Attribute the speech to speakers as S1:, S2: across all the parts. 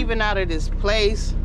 S1: leaving out of this place.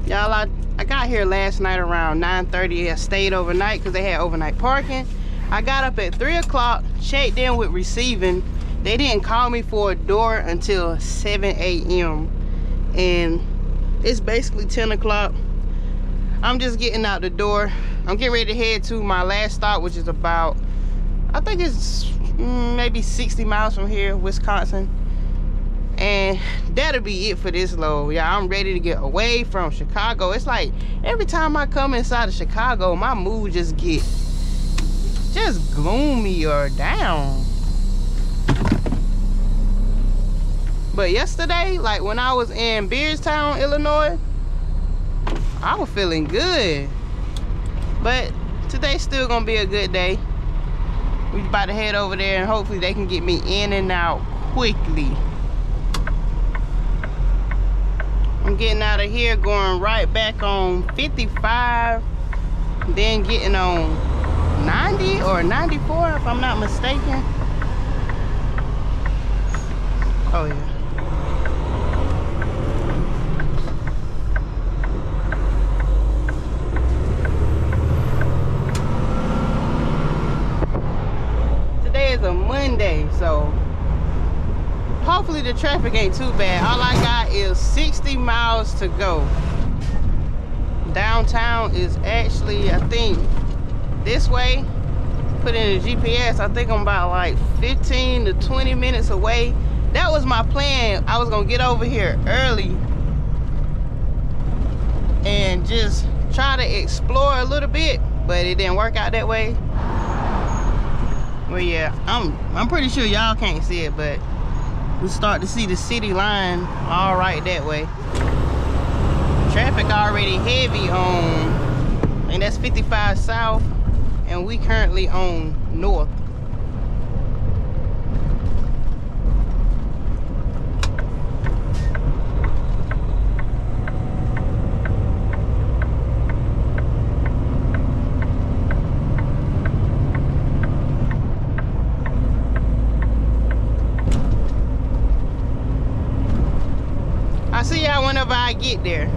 S1: Y'all, I got here last night around 9:30. I stayed overnight because they had overnight parking. I got up at 3 o'clock, checked in with receiving. They didn't call me for a door until 7 a.m. And it's basically 10 o'clock. I'm just getting out the door. I'm getting ready to head to my last stop, which is about, I think it's maybe 60 miles from here, Wisconsin. And that'll be it for this load. Yeah, I'm ready to get away from Chicago. It's like every time I come inside of Chicago, my mood just gets just gloomy or down. But yesterday, like when I was in Beardstown, Illinois, I was feeling good. But today's still gonna be a good day. We about to head over there and hopefully they can get me in and out quickly. I'm getting out of here, going right back on 55, then getting on 90 or 94 if I'm not mistaken. Oh yeah. Today is a Monday, so hopefully the traffic ain't too bad. All I got is 60 miles to go. Downtown is actually, I think, this way. Put in the GPS, I think I'm about like 15 to 20 minutes away. That was my plan. I was gonna get over here early and just try to explore a little bit, but it didn't work out that way. Well, yeah, I'm pretty sure y'all can't see it, but we start to see the city line all right that way. Traffic already heavy on, and that's 55 South, and we currently on North. I'll see y'all whenever I get there.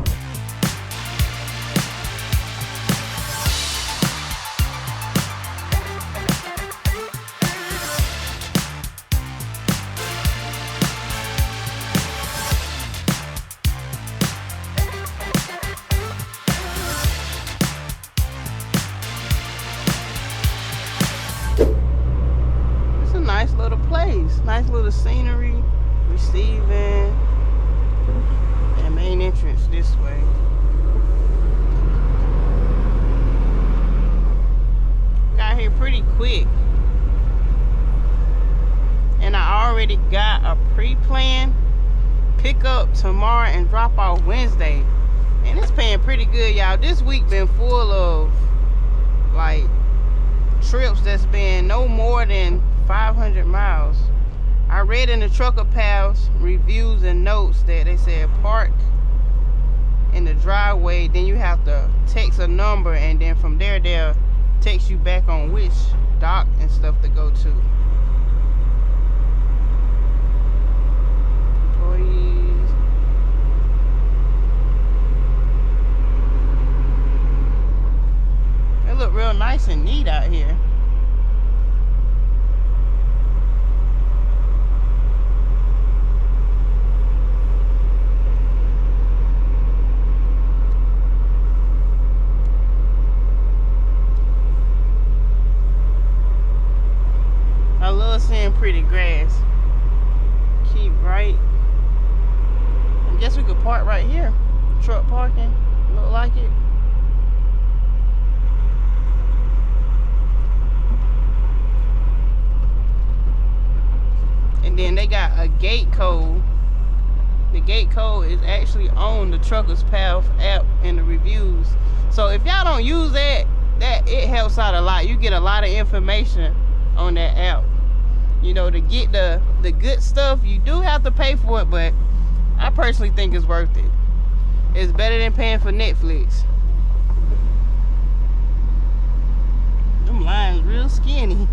S1: It's a nice little place, nice little scenery, receiving. Main entrance this way. Got here pretty quick, and I already got a pre-plan pickup tomorrow and drop off Wednesday, and it's paying pretty good, y'all. This week been full of like trips that's been no more than 500 miles. I read in the Trucker Pals reviews and notes that they said park in the driveway, then you have to text a number, and then from there they'll text you back on which dock and stuff to go to. Employees. They look real nice and neat out here. I love seeing pretty grass. Keep right. I guess we could park right here. Truck parking, look like it. And then they got a gate code. The gate code is actually on the Truckers Path app in the reviews. So if y'all don't use that, it helps out a lot. You get a lot of information on that app. You know, to get the good stuff, you do have to pay for it, but I personally think it's worth it. It's better than paying for Netflix. Them lines real skinny.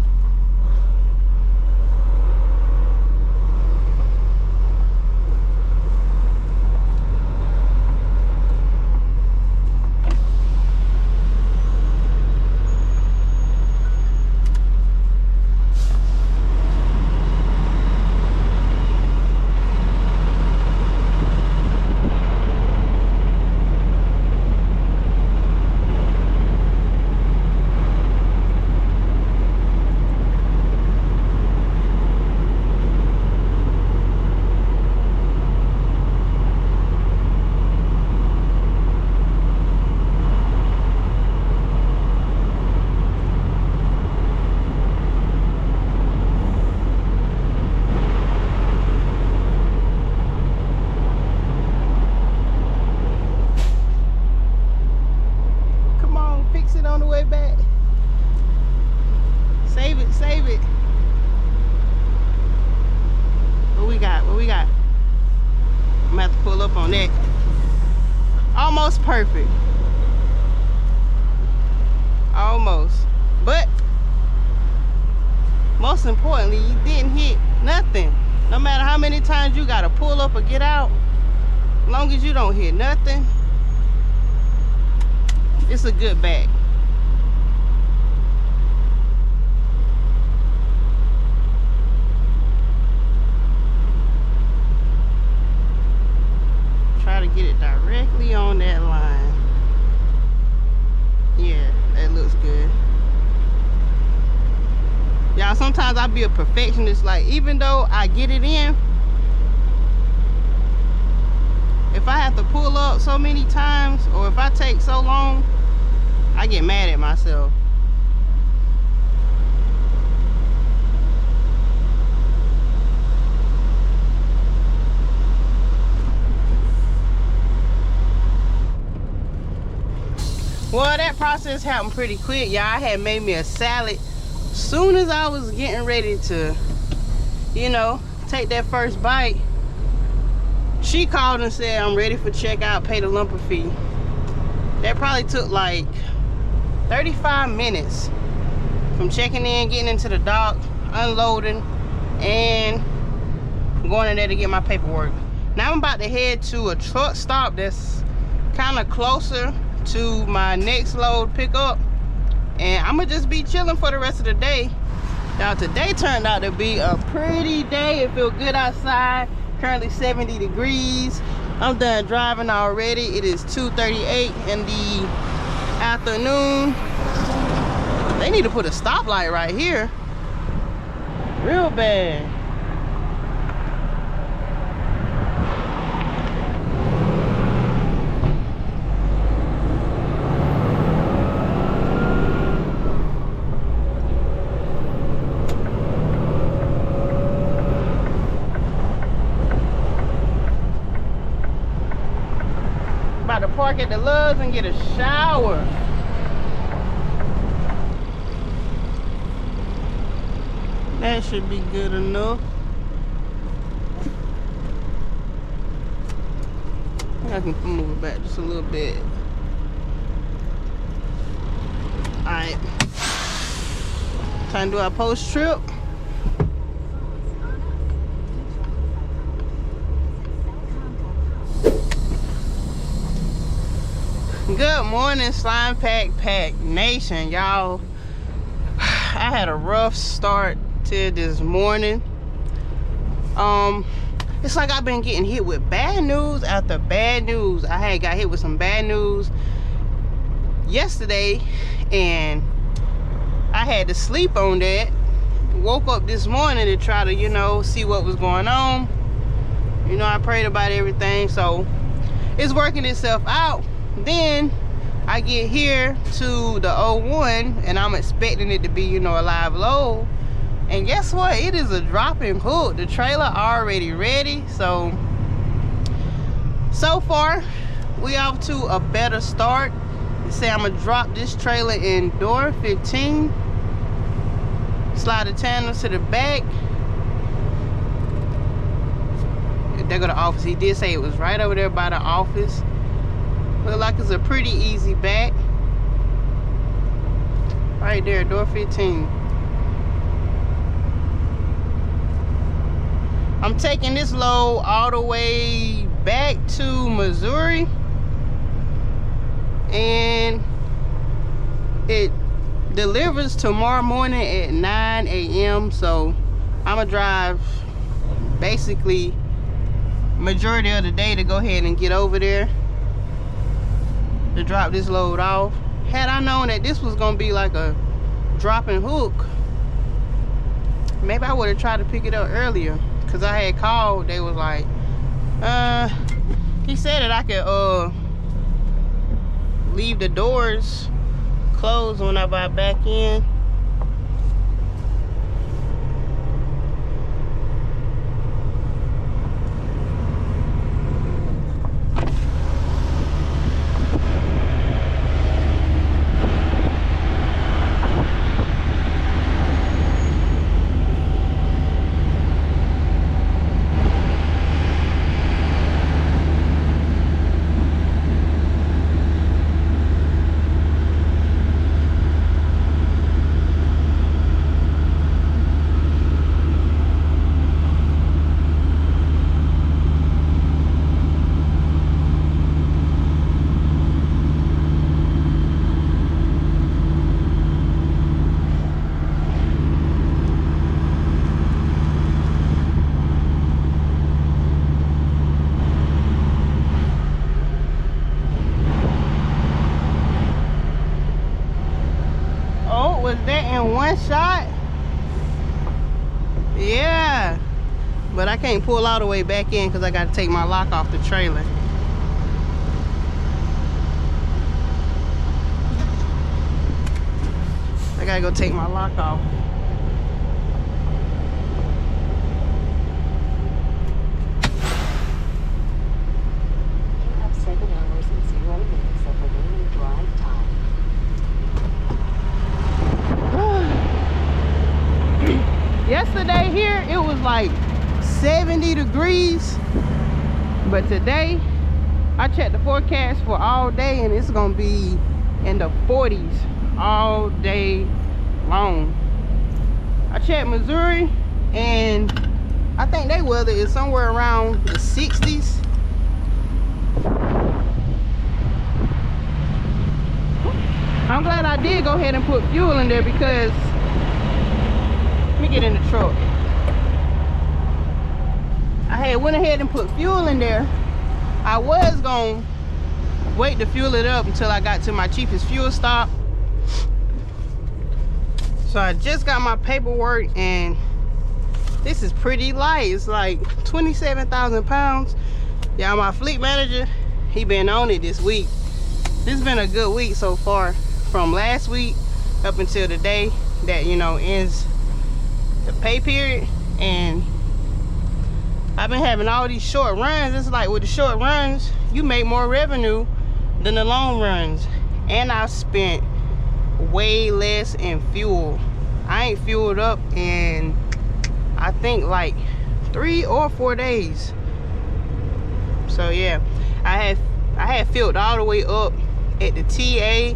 S1: perfect. Almost. But most importantly, you didn't hit nothing. No matter how many times you gotta pull up or get out, as long as you don't hit nothing, it's a good bag. Try to get it directly on that line. Yeah, that looks good. Y'all, sometimes I be a perfectionist. Like, even though I get it in, if I have to pull up so many times, or if I take so long, I get mad at myself. Well, that process happened pretty quick, y'all. I had made me a salad. Soon as I was getting ready to, you know, take that first bite, she called and said, I'm ready for checkout, pay the lumper fee. That probably took like 35 minutes from checking in, getting into the dock, unloading, and going in there to get my paperwork. Now I'm about to head to a truck stop that's kind of closer to my next load pickup, and I'm gonna just be chilling for the rest of the day. Now today turned out to be a pretty day. It feels good outside. Currently 70 degrees. I'm done driving already. It is 2:38 in the afternoon. They need to put a stoplight right here. Real bad. About to park at the Love's and get a shower. That should be good enough. I can move it back just a little bit. Alright. Time to do our post trip. Good morning, Slime Pack Nation, y'all. I had a rough start to this morning. It's like I've been getting hit with bad news after bad news. I had got hit with some bad news yesterday, and I had to sleep on that. Woke up this morning to try to, you know, see what was going on. You know, I prayed about everything, so it's working itself out. Then I get here to the 01 and I'm expecting it to be, you know, a live load, and guess what? It is a dropping hook. The trailer already ready. So far we off to a better start. They say I'm gonna drop this trailer in door 15, slide the tandem to the back. There go the office. He did say it was right over there by the office. Look like it's a pretty easy back. Right there, door 15. I'm taking this load all the way back to Missouri, and it delivers tomorrow morning at 9 a.m. So I'm gonna drive basically majority of the day to go ahead and get over there to drop this load off. Had I known that this was gonna be like a dropping hook, maybe I would have tried to pick it up earlier, because I had called. They was like, he said that I could leave the doors closed whenever I back in. that in one shot. Yeah, but I can't pull all the way back in because I got to take my lock off the trailer. I gotta go take my lock off.
S2: You have 7 hours and 0 minutes of remaining drive time.
S1: Yesterday here it was like 70 degrees, but today I checked the forecast for all day and it's gonna be in the 40s all day long. I checked Missouri and I think their weather is somewhere around the 60s. I'm glad I did go ahead and put fuel in there because, let me get in the truck. I had went ahead and put fuel in there. I was gonna wait to fuel it up until I got to my cheapest fuel stop. So I just got my paperwork and this is pretty light. It's like 27,000 pounds. Yeah, my fleet manager, he been on it this week. This has been a good week so far, from last week up until the day that, you know, ends the pay period. And I've been having all these short runs. It's like with the short runs, you make more revenue than the long runs. And I've spent way less in fuel. I ain't fueled up in I think like 3 or 4 days. So yeah, I had filled all the way up at the TA,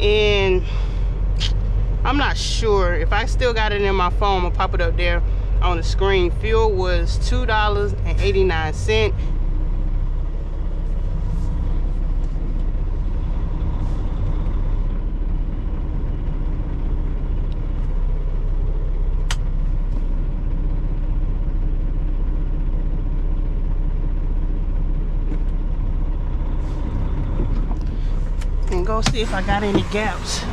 S1: and I'm not sure if I still got it in my phone. I'll pop it up there on the screen. Fuel was $2.89. And go see if I got any gaps.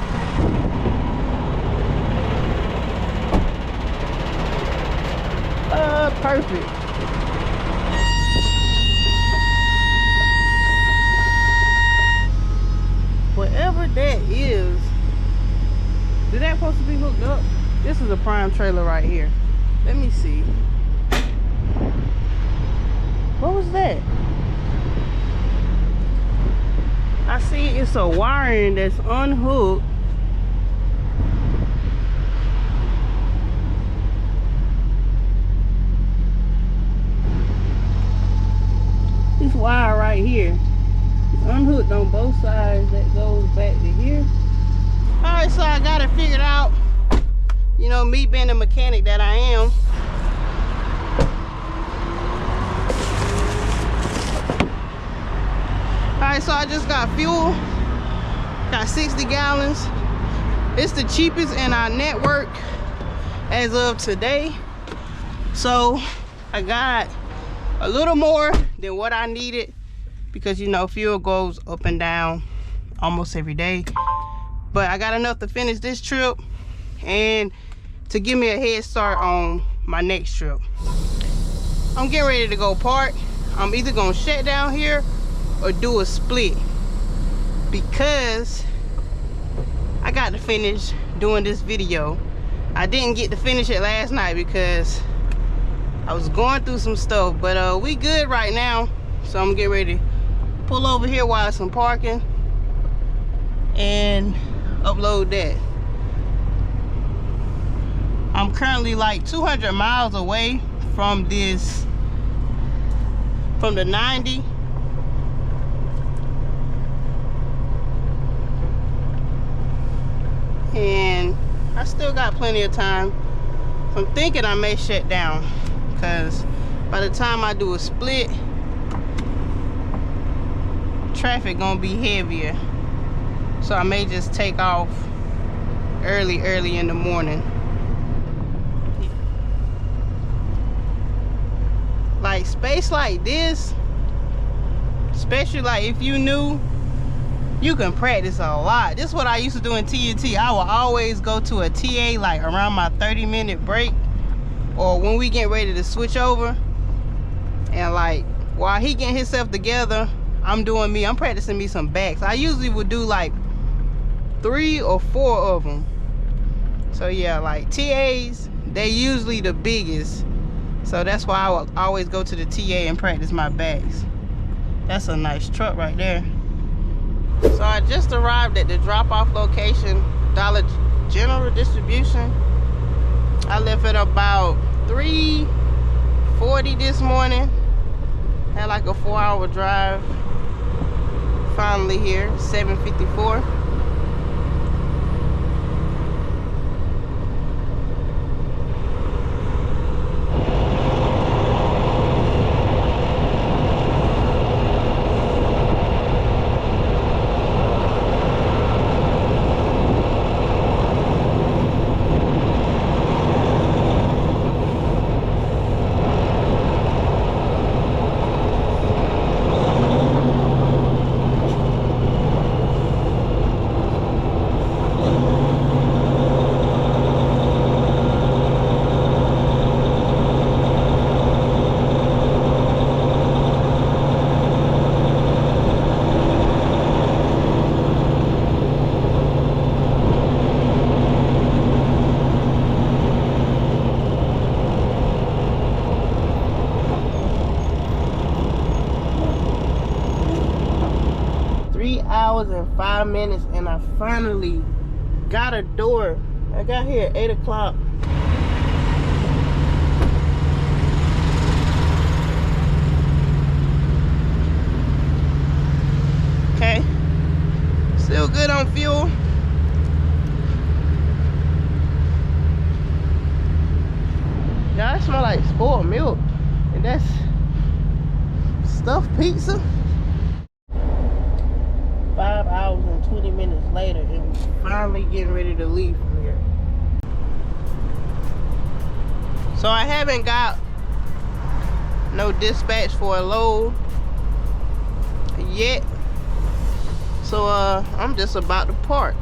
S1: Perfect. Whatever that is that supposed to be hooked up? This is a prime trailer right here. Let me see. What was that? I see it's a wiring that's unhooked. This wire right here, it's unhooked on both sides. That goes back to here. All right, so I got it figured out. You know, me being the mechanic that I am. All right, so I just got fuel. Got 60 gallons. It's the cheapest in our network as of today. So I got a little more than what I needed because, you know, fuel goes up and down almost every day. But I got enough to finish this trip and to give me a head start on my next trip. I'm getting ready to go park. I'm either gonna shut down here or do a split because I got to finish doing this video. I didn't get to finish it last night because I was going through some stuff, but we good right now. So I'm getting ready to pull over here while I'm parking and upload that. I'm currently like 200 miles away from this, from the 90. And I still got plenty of time. So I'm thinking I may shut down because by the time I do a split, traffic gonna be heavier. So I may just take off early in the morning. Like space like this, especially like if you new you can practice a lot. This is what I used to do in TNT. I would always go to a TA like around my 30-minute break, or when we get ready to switch over, and like while he getting himself together, I'm doing me. I'm practicing me some backs. I usually would do like 3 or 4 of them. So yeah, like TAs, they usually the biggest. So that's why I would always go to the TA and practice my backs. That's a nice truck right there. So I just arrived at the drop-off location, Dollar General Distribution. I left at about 3:40 this morning. Had like a 4-hour drive. Finally here, 7:54. Hours and 5 minutes, and I finally got a door. I got here at 8 o'clock. Okay, still good on fuel. Y'all, that smell like spoiled milk, and that's stuffed pizza. 5 hours and 20 minutes later, and we're finally getting ready to leave from here. So I haven't got no dispatch for a load yet. So I'm just about to park.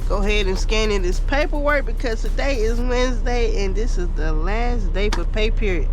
S1: Go ahead and scan in this paperwork because today is Wednesday and this is the last day for pay period.